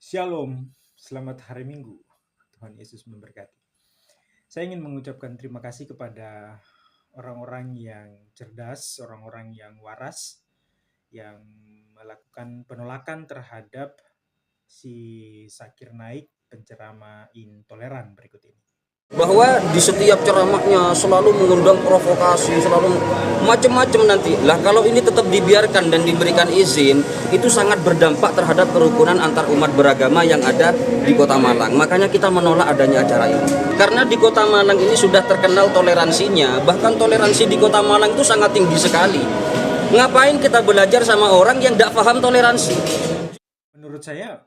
Shalom, selamat hari Minggu. Tuhan Yesus memberkati. Saya ingin mengucapkan terima kasih kepada orang-orang yang cerdas, orang-orang yang waras, yang melakukan penolakan terhadap si Zakir Naik, penceramah intoleran berikut ini. Bahwa di setiap ceramahnya selalu mengundang provokasi, selalu macam-macam nanti. Lah kalau ini tetap dibiarkan dan diberikan izin, itu sangat berdampak terhadap kerukunan antar umat beragama yang ada di Kota Malang. Makanya kita menolak adanya acara ini. Karena di Kota Malang ini sudah terkenal toleransinya, bahkan toleransi di Kota Malang itu sangat tinggi sekali. Ngapain kita belajar sama orang yang tidak paham toleransi? Menurut saya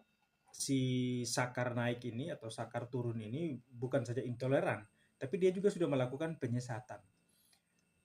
si Sakar Naik ini atau Sakar turun ini bukan saja intoleran, tapi dia juga sudah melakukan penyesatan.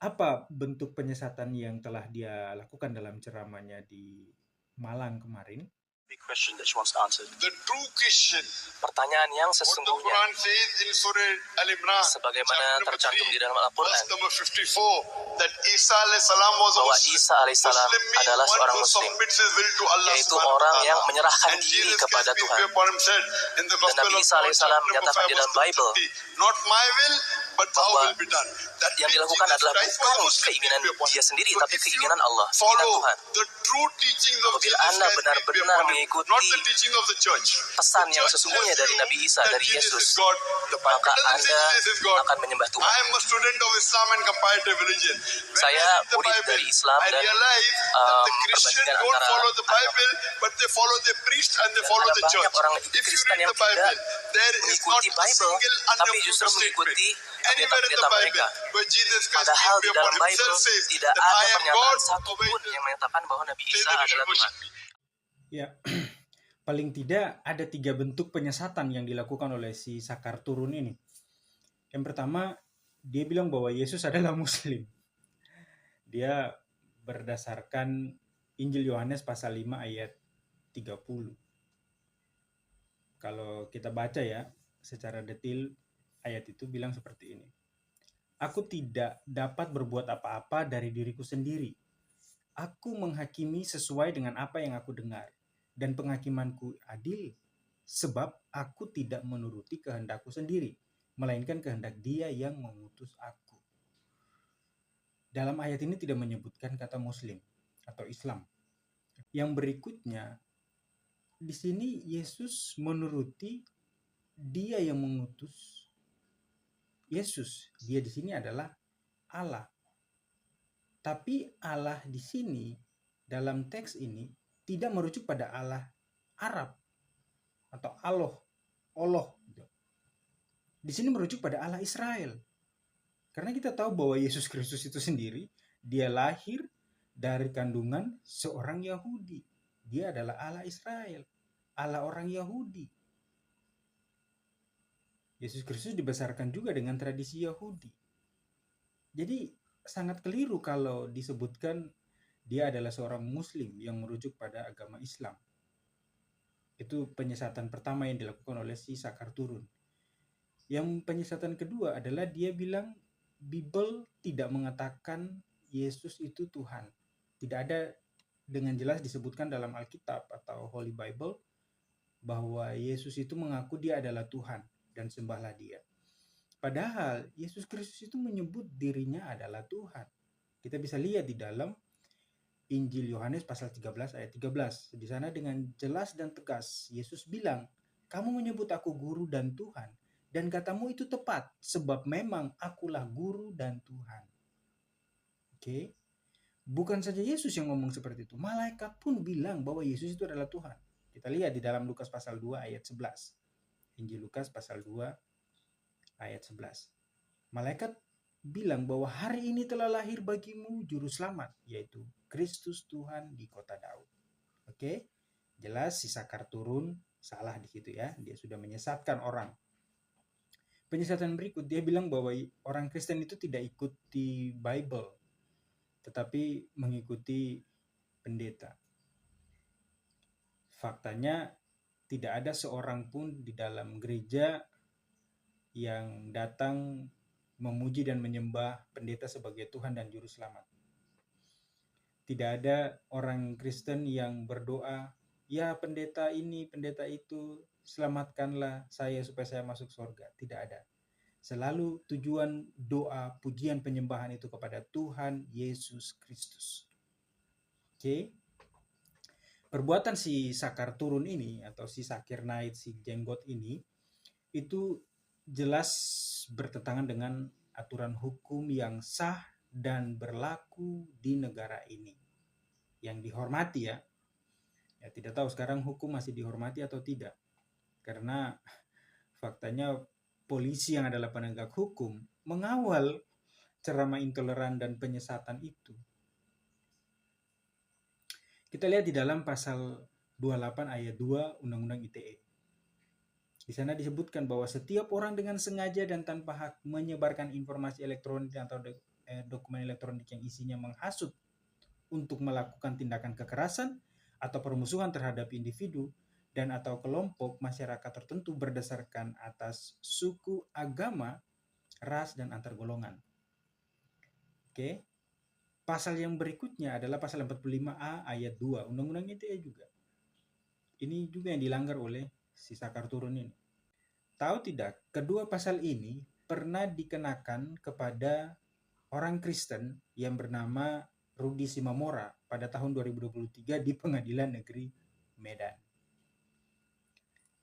Apa bentuk penyesatan yang telah dia lakukan dalam ceramahnya di Malang kemarin? Big question that she wants answered. The true Christian, Pertanyaan yang what the sesungguhnya, Quran says in Surah Al-Imran, sebagaimana chapter number tercantum 3, di dalam verse Al-Quran, number 54, that Isa alayhis salam was a bahwa Muslim. Isa alaihissalam Muslim means adalah one seorang who Muslim, submits his will to Allah yaitu subhanahu wa orang yang ta'ala. menyerahkan And diri Jesus kepada can Tuhan. speak upon him said in the Dan Gospel Nabi of Isa John, alaihissalam chapter number menyatakan 5, di dalam verse Bible 30, not my will, but thou bahwa will be done. That yang means dilakukan Jesus adalah Christ was a bukan Muslim, keinginan peace be upon dia him. sendiri, So tapi if you keinginan Allah, keinginan follow Tuhan. the true teachings of Apabila Jesus Anda Christ, peace be benar-benar upon him, mengikuti not the teaching of the church. pesan The yang church sesungguhnya tells dari you Nabi Isa, that dari Jesus Yesus, is God. The Bible maka doesn't say Anda Jesus is God. akan menyembah Tuhan. I am a student of Islam and comparative religion. When Saya I read the murid Bible, dari Islam I dan realize that the Christians perbandingan don't antara follow the agama. Bible, but they follow the priest and they Dan follow ada the banyak church. orang If you Kristen read yang the Bible, tidak there is not mengikuti a Bible, single tapi justru unequivocal statement mengikuti anywhere in the pendeta-pendeta Bible mereka. where Jesus Christ, Padahal peace di be upon dalam Bible himself, says tidak that ada I am pernyataan God, satupun obey yang menyatakan bahwa Nabi say Isa that you should adalah Tuhan. worship me. Ya, paling tidak ada 3 bentuk penyesatan yang dilakukan oleh si Sakar turun ini. Yang pertama, dia bilang bahwa Yesus adalah Muslim. Dia berdasarkan Injil Yohanes pasal 5 ayat 30. Kalau kita baca ya, secara detail ayat itu bilang seperti ini. Aku tidak dapat berbuat apa-apa dari diriku sendiri. Aku menghakimi sesuai dengan apa yang aku dengar. Dan penghakimanku adil, sebab aku tidak menuruti kehendakku sendiri, melainkan kehendak Dia yang mengutus aku. Dalam ayat ini tidak menyebutkan kata Muslim atau Islam. Yang berikutnya, di sini Yesus menuruti Dia yang mengutus Yesus. Dia di sini adalah Allah. Tapi Allah di sini dalam teks ini tidak merujuk pada Allah Arab atau Allah. Di sini merujuk pada Allah Israel. Karena kita tahu bahwa Yesus Kristus itu sendiri, dia lahir dari kandungan seorang Yahudi. Dia adalah Allah Israel, Allah orang Yahudi. Yesus Kristus dibesarkan juga dengan tradisi Yahudi. Jadi sangat keliru kalau disebutkan dia adalah seorang Muslim yang merujuk pada agama Islam. Itu penyesatan pertama yang dilakukan oleh si Sakar turun. Yang penyesatan kedua adalah dia bilang Bible tidak mengatakan Yesus itu Tuhan. Tidak ada dengan jelas disebutkan dalam Alkitab atau Holy Bible bahwa Yesus itu mengaku dia adalah Tuhan dan sembahlah dia. Padahal Yesus Kristus itu menyebut dirinya adalah Tuhan. Kita bisa lihat di dalam Injil Yohanes pasal 13 ayat 13. Di sana dengan jelas dan tegas Yesus bilang, "Kamu menyebut aku guru dan Tuhan, dan katamu itu tepat, sebab memang akulah guru dan Tuhan." Oke. Bukan saja Yesus yang ngomong seperti itu, malaikat pun bilang bahwa Yesus itu adalah Tuhan. Kita lihat di dalam Lukas pasal 2 ayat 11. Injil Lukas pasal 2 ayat 11. Malaikat bilang bahwa hari ini telah lahir bagimu juru selamat, yaitu Kristus Tuhan di kota Daud. Oke, jelas si Sakar turun salah di situ ya. Dia sudah menyesatkan orang. Penyesatan berikut, dia bilang bahwa orang Kristen itu tidak ikuti Bible, tetapi mengikuti pendeta. Faktanya tidak ada seorang pun di dalam gereja yang datang memuji dan menyembah pendeta sebagai Tuhan dan Juru Selamat. Tidak ada orang Kristen yang berdoa, ya pendeta ini, pendeta itu, selamatkanlah saya supaya saya masuk surga. Tidak ada. Selalu tujuan doa, pujian, penyembahan itu kepada Tuhan Yesus Kristus. Oke. Perbuatan si Sakar turun ini atau si Sakir naik, si jenggot ini itu jelas bertentangan dengan aturan hukum yang sah dan berlaku di negara ini. Yang dihormati ya. Ya tidak tahu sekarang hukum masih dihormati atau tidak. Karena faktanya polisi yang adalah penegak hukum mengawal ceramah intoleran dan penyesatan itu. Kita lihat di dalam pasal 28 ayat 2 Undang-Undang ITE. Di sana disebutkan bahwa setiap orang dengan sengaja dan tanpa hak menyebarkan informasi elektronik atau dokumen elektronik yang isinya menghasut untuk melakukan tindakan kekerasan atau permusuhan terhadap individu dan atau kelompok masyarakat tertentu berdasarkan atas suku, agama, ras, dan antar golongan. Oke. Pasal yang berikutnya adalah pasal 45A ayat 2 Undang-Undang ITE juga. Ini juga yang dilanggar oleh si Sakar turun ini. Tahu tidak, kedua pasal ini pernah dikenakan kepada orang Kristen yang bernama Rudi Simamora pada tahun 2023 di Pengadilan Negeri Medan.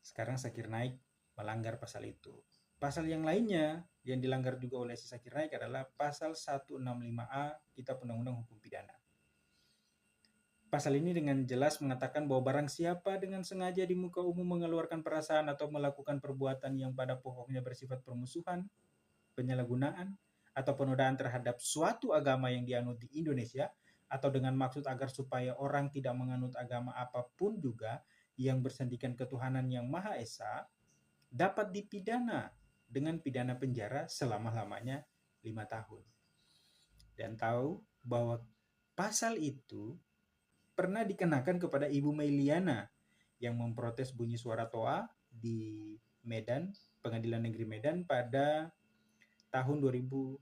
Sekarang Sakir Naik melanggar pasal itu. Pasal yang lainnya yang dilanggar juga oleh si Sakir Naik adalah pasal 165A Kitab Undang-Undang Hukum Pidana. Pasal ini dengan jelas mengatakan bahwa barang siapa dengan sengaja di muka umum mengeluarkan perasaan atau melakukan perbuatan yang pada pokoknya bersifat permusuhan, penyalahgunaan, atau penodaan terhadap suatu agama yang dianut di Indonesia, atau dengan maksud agar supaya orang tidak menganut agama apapun juga yang bersendikan ketuhanan yang Maha Esa, dapat dipidana dengan pidana penjara selama-lamanya 5 tahun. Dan tahu bahwa pasal itu pernah dikenakan kepada Ibu Meiliana yang memprotes bunyi suara toa di Medan, Pengadilan Negeri Medan pada tahun 2018.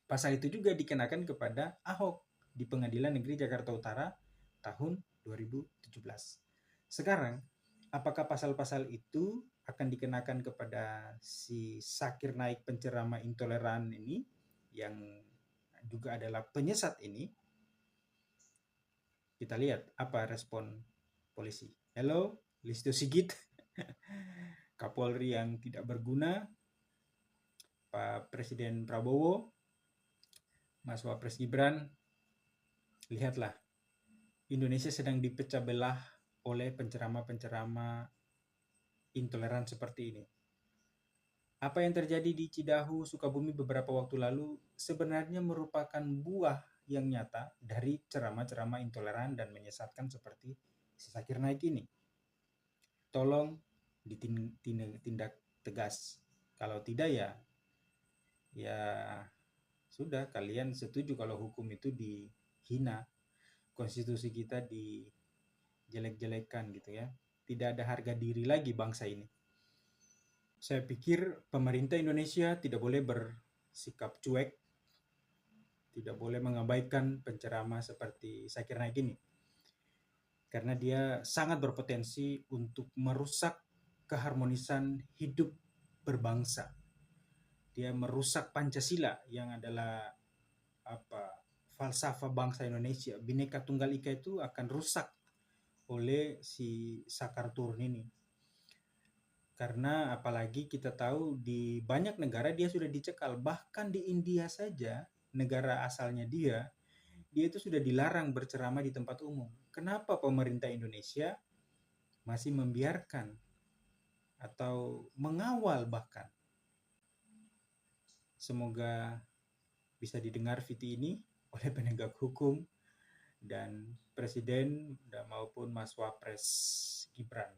Pasal itu juga dikenakan kepada Ahok di Pengadilan Negeri Jakarta Utara tahun 2017. Sekarang, apakah pasal-pasal itu akan dikenakan kepada si Sakir Naik penceramah intoleran ini yang juga adalah penyesat ini? Kita lihat apa respon polisi. Hello, Listio Sigit, Kapolri yang tidak berguna, Pak Presiden Prabowo, Mas Wapres Gibran, lihatlah, Indonesia sedang dipecah belah oleh penceramah-penceramah intoleran seperti ini. Apa yang terjadi di Cidahu, Sukabumi beberapa waktu lalu sebenarnya merupakan buah yang nyata dari ceramah-ceramah intoleran dan menyesatkan seperti si Sakir Naik ini. Tolong ditindak tegas. Kalau tidak ya sudah, kalian setuju kalau hukum itu dihina, konstitusi kita dijelek-jelekan gitu ya. Tidak ada harga diri lagi bangsa ini. Saya pikir pemerintah Indonesia tidak boleh bersikap cuek, tidak boleh mengabaikan penceramah seperti Sakir Naik ini. Karena dia sangat berpotensi untuk merusak keharmonisan hidup berbangsa. Dia merusak Pancasila yang adalah falsafah bangsa Indonesia. Bhinneka Tunggal Ika itu akan rusak oleh si Sakar turun ini. Karena apalagi kita tahu di banyak negara dia sudah dicekal. Bahkan di India saja, negara asalnya dia itu sudah dilarang berceramah di tempat umum. Kenapa pemerintah Indonesia masih membiarkan atau mengawal bahkan? Semoga bisa didengar video ini oleh penegak hukum dan Presiden maupun Mas Wapres Gibran.